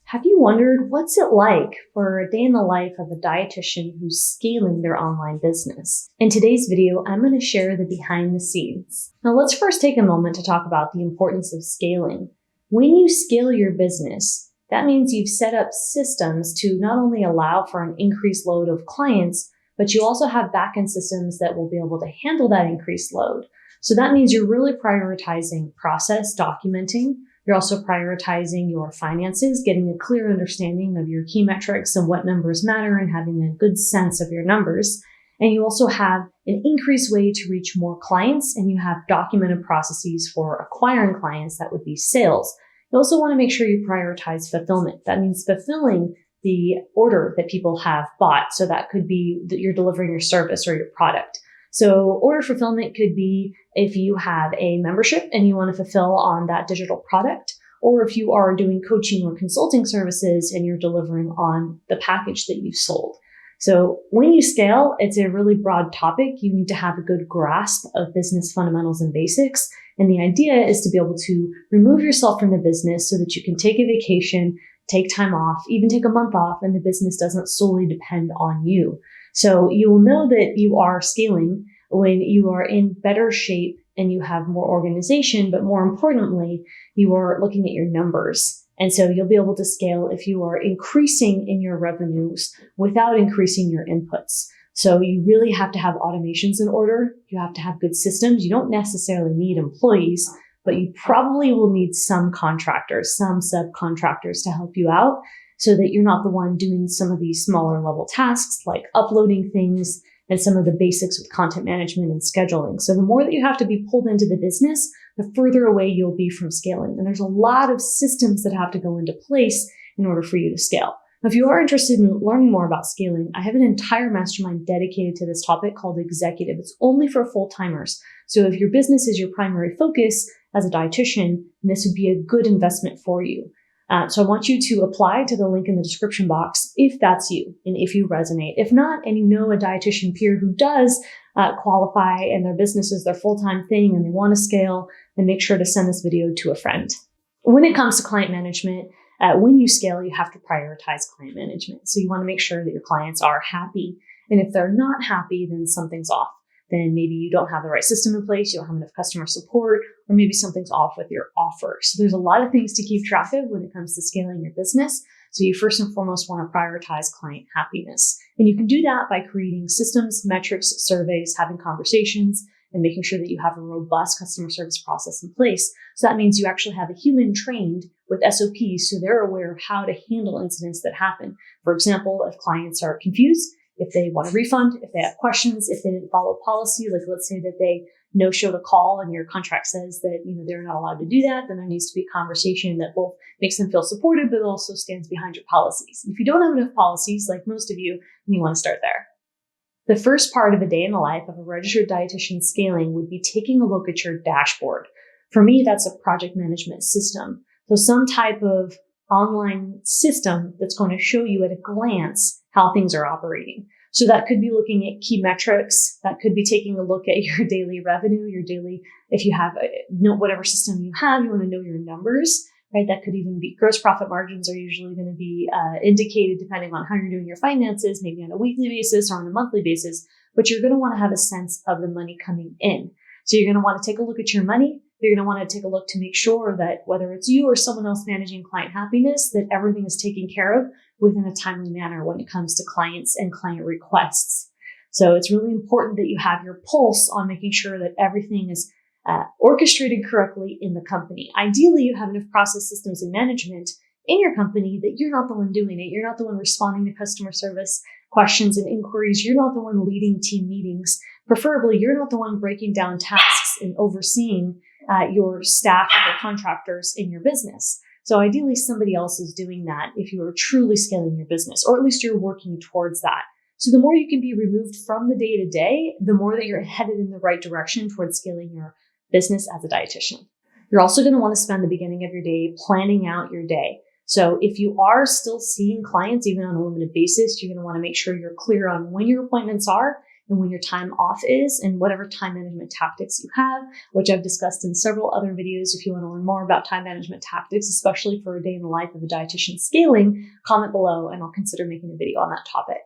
Have you wondered what's it like for a day in the life of a dietitian who's scaling their online business? In today's video, I'm going to share the behind the scenes. Now, let's first take a moment to talk about the importance of scaling. When you scale your business, that means you've set up systems to not only allow for an increased load of clients, but you also have backend systems that will be able to handle that increased load. So that means you're really prioritizing process documenting. You're also prioritizing your finances, getting a clear understanding of your key metrics and what numbers matter and having a good sense of your numbers. And you also have an increased way to reach more clients, and you have documented processes for acquiring clients. That would be sales. You also want to make sure you prioritize fulfillment. That means fulfilling the order that people have bought. So that could be that you're delivering your service or your product. So order fulfillment could be if you have a membership and you want to fulfill on that digital product, or if you are doing coaching or consulting services and you're delivering on the package that you've sold. So when you scale, it's a really broad topic. You need to have a good grasp of business fundamentals and basics. And the idea is to be able to remove yourself from the business so that you can take a vacation, take time off, even take a month off, and the business doesn't solely depend on you. So you will know that you are scaling when you are in better shape and you have more organization, but more importantly, you are looking at your numbers. And so you'll be able to scale if you are increasing in your revenues without increasing your inputs. So you really have to have automations in order. You have to have good systems. You don't necessarily need employees, but you probably will need some contractors, some subcontractors to help you out so that you're not the one doing some of these smaller level tasks like uploading things and some of the basics with content management and scheduling. So the more that you have to be pulled into the business, the further away you'll be from scaling. And there's a lot of systems that have to go into place in order for you to scale. Now, if you are interested in learning more about scaling, I have an entire mastermind dedicated to this topic called Executive. It's only for full-timers. So if your business is your primary focus as a dietitian, this would be a good investment for you. So I want you to apply to the link in the description box if that's you and if you resonate. If not, and you know a dietitian peer who does qualify and their business is their full-time thing and they want to scale, then make sure to send this video to a friend. When it comes to client management, when you scale, you have to prioritize client management. So you want to make sure that your clients are happy. And if they're not happy, then something's off. Then maybe you don't have the right system in place, you don't have enough customer support, or maybe something's off with your offer. So there's a lot of things to keep track of when it comes to scaling your business. So you first and foremost want to prioritize client happiness. And you can do that by creating systems, metrics, surveys, having conversations, and making sure that you have a robust customer service process in place. So that means you actually have a human trained with SOPs so they're aware of how to handle incidents that happen. For example, if clients are confused, if they want a refund, if they have questions, if they didn't follow policy, like let's say that they no-showed a call and your contract says that, they're not allowed to do that, then there needs to be a conversation that both makes them feel supported, but also stands behind your policies. And if you don't have enough policies, like most of you, then you want to start there. The first part of a day in the life of a registered dietitian scaling would be taking a look at your dashboard. For me, that's a project management system. So some type of online system that's going to show you at a glance how things are operating. So that could be looking at key metrics. That could be taking a look at your daily revenue, if you have whatever system you have, you want to know your numbers, right? That could even be gross profit margins are usually going to be indicated depending on how you're doing your finances, maybe on a weekly basis or on a monthly basis, but you're going to want to have a sense of the money coming in. So you're going to want to take a look at your money. You're going to want to take a look to make sure that whether it's you or someone else managing client happiness, that everything is taken care of within a timely manner when it comes to clients and client requests. So it's really important that you have your pulse on making sure that everything is orchestrated correctly in the company. Ideally, you have enough process systems and management in your company that you're not the one doing it. You're not the one responding to customer service questions and inquiries. You're not the one leading team meetings. Preferably, you're not the one breaking down tasks and overseeing your staff and your contractors in your business. So ideally, somebody else is doing that if you are truly scaling your business, or at least you're working towards that. So the more you can be removed from the day to day, the more that you're headed in the right direction towards scaling your business as a dietitian. You're also going to want to spend the beginning of your day planning out your day. So if you are still seeing clients, even on a limited basis, you're going to want to make sure you're clear on when your appointments are and when your time off is, and whatever time management tactics you have, which I've discussed in several other videos. If you want to learn more about time management tactics, especially for a day in the life of a dietitian scaling, comment below and I'll consider making a video on that topic.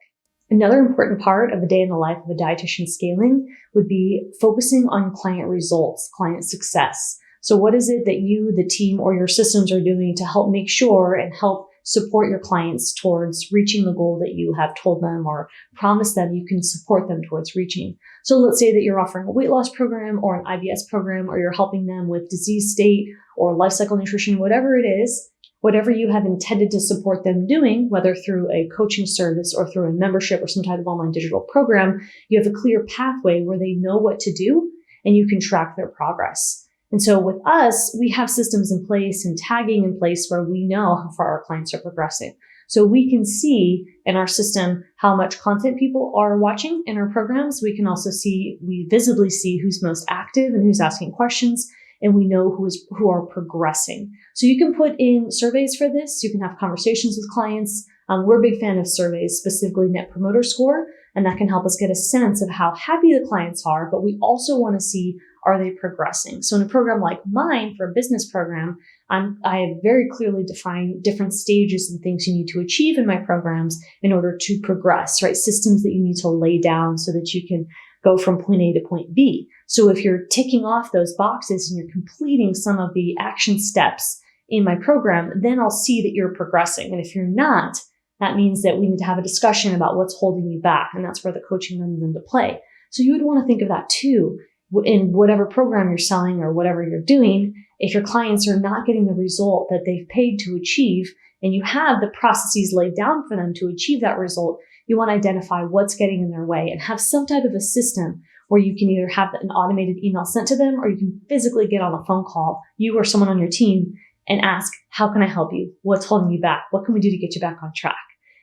Another important part of the day in the life of a dietitian scaling would be focusing on client results, client success. So what is it that you, the team, or your systems are doing to help make sure and help support your clients towards reaching the goal that you have told them or promised them you can support them towards reaching? So let's say that you're offering a weight loss program or an IBS program, or you're helping them with disease state or life cycle nutrition, whatever it is, whatever you have intended to support them doing, whether through a coaching service or through a membership or some type of online digital program, you have a clear pathway where they know what to do and you can track their progress. And so with us, we have systems in place and tagging in place where we know how far our clients are progressing. So we can see in our system how much content people are watching in our programs. We can also we visibly see who's most active and who's asking questions, and we know who are progressing. So you can put in surveys for this. You can have conversations with clients. We're a big fan of surveys, specifically Net Promoter Score, and that can help us get a sense of how happy the clients are, but we also want to see, are they progressing? So in a program like mine, for a business program, I have very clearly defined different stages and things you need to achieve in my programs in order to progress, right? Systems that you need to lay down so that you can go from point A to point B. So if you're ticking off those boxes and you're completing some of the action steps in my program, then I'll see that you're progressing. And if you're not, that means that we need to have a discussion about what's holding you back. And that's where the coaching comes into play. So you would want to think of that too. In whatever program you're selling or whatever you're doing, if your clients are not getting the result that they've paid to achieve, and you have the processes laid down for them to achieve that result, you want to identify what's getting in their way and have some type of a system where you can either have an automated email sent to them, or you can physically get on a phone call, you or someone on your team, and ask, how can I help you? What's holding you back? What can we do to get you back on track?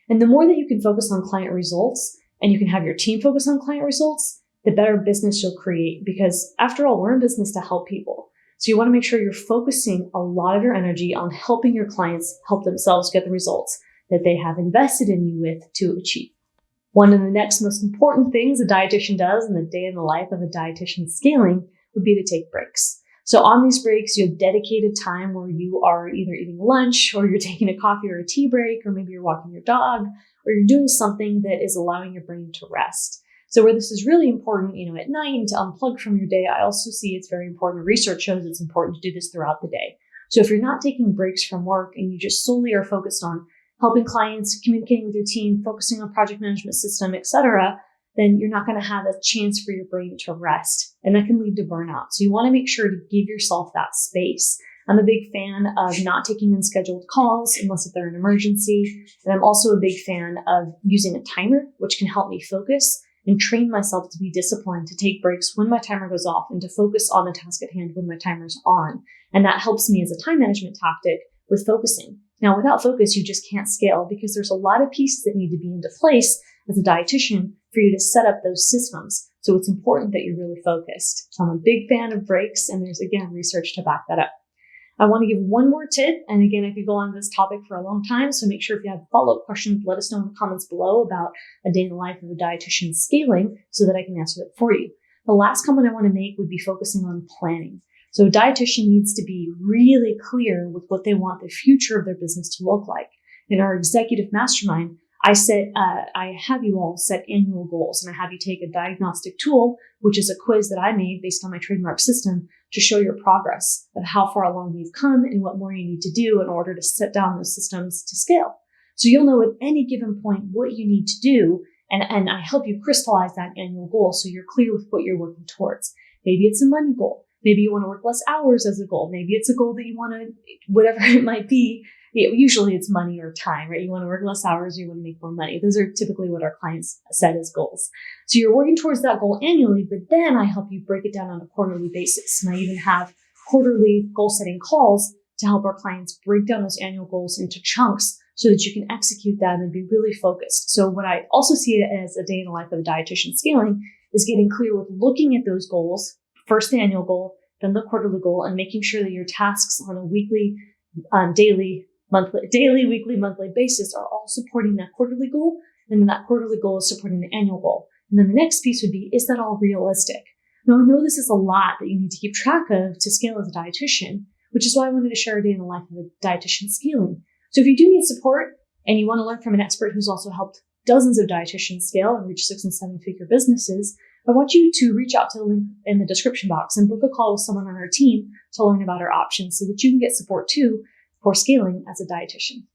And the more that you can focus on client results and you can have your team focus on client results, the better business you'll create, because after all, we're in business to help people. So you want to make sure you're focusing a lot of your energy on helping your clients help themselves get the results that they have invested in you with to achieve. One of the next most important things a dietitian does in the day in the life of a dietitian scaling would be to take breaks. So on these breaks, you have dedicated time where you are either eating lunch, or you're taking a coffee or a tea break, or maybe you're walking your dog, or you're doing something that is allowing your brain to rest. So where this is really important, at night and to unplug from your day, I also see it's very important. Research shows it's important to do this throughout the day. So if you're not taking breaks from work and you just solely are focused on helping clients, communicating with your team, focusing on project management system, etc., then you're not going to have a chance for your brain to rest. And that can lead to burnout. So you want to make sure to give yourself that space. I'm a big fan of not taking unscheduled calls unless if they're an emergency. And I'm also a big fan of using a timer, which can help me focus and train myself to be disciplined, to take breaks when my timer goes off and to focus on the task at hand when my timer's on. And that helps me as a time management tactic with focusing. Now, without focus, you just can't scale, because there's a lot of pieces that need to be into place as a dietitian for you to set up those systems. So it's important that you're really focused. So I'm a big fan of breaks, and there's, again, research to back that up. I want to give one more tip. And again, I could go on this topic for a long time. So make sure if you have follow-up questions, let us know in the comments below about a day in the life of a dietitian scaling so that I can answer it for you. The last comment I want to make would be focusing on planning. So a dietitian needs to be really clear with what they want the future of their business to look like. In our executive mastermind, I have you all set annual goals, and I have you take a diagnostic tool, which is a quiz that I made based on my trademark system, to show your progress of how far along you've come and what more you need to do in order to set down those systems to scale. So you'll know at any given point what you need to do, and I help you crystallize that annual goal so you're clear with what you're working towards. Maybe it's a money goal. Maybe you want to work less hours as a goal. Maybe it's a goal that you want to, whatever it might be. Usually it's money or time, right? You want to work less hours, or you want to make more money. Those are typically what our clients set as goals. So you're working towards that goal annually, but then I help you break it down on a quarterly basis. And I even have quarterly goal setting calls to help our clients break down those annual goals into chunks so that you can execute them and be really focused. So what I also see it as a day in the life of a dietitian scaling is getting clear with looking at those goals, first the annual goal, then the quarterly goal, and making sure that your tasks on a weekly, daily, weekly, monthly basis are all supporting that quarterly goal. And then that quarterly goal is supporting the annual goal. And then the next piece would be, is that all realistic? Now, I know this is a lot that you need to keep track of to scale as a dietitian, which is why I wanted to share a day in the life of a dietitian scaling. So if you do need support and you want to learn from an expert who's also helped dozens of dietitians scale and reach 6- and 7-figure businesses, I want you to reach out to the link in the description box and book a call with someone on our team to learn about our options so that you can get support too for scaling as a dietitian.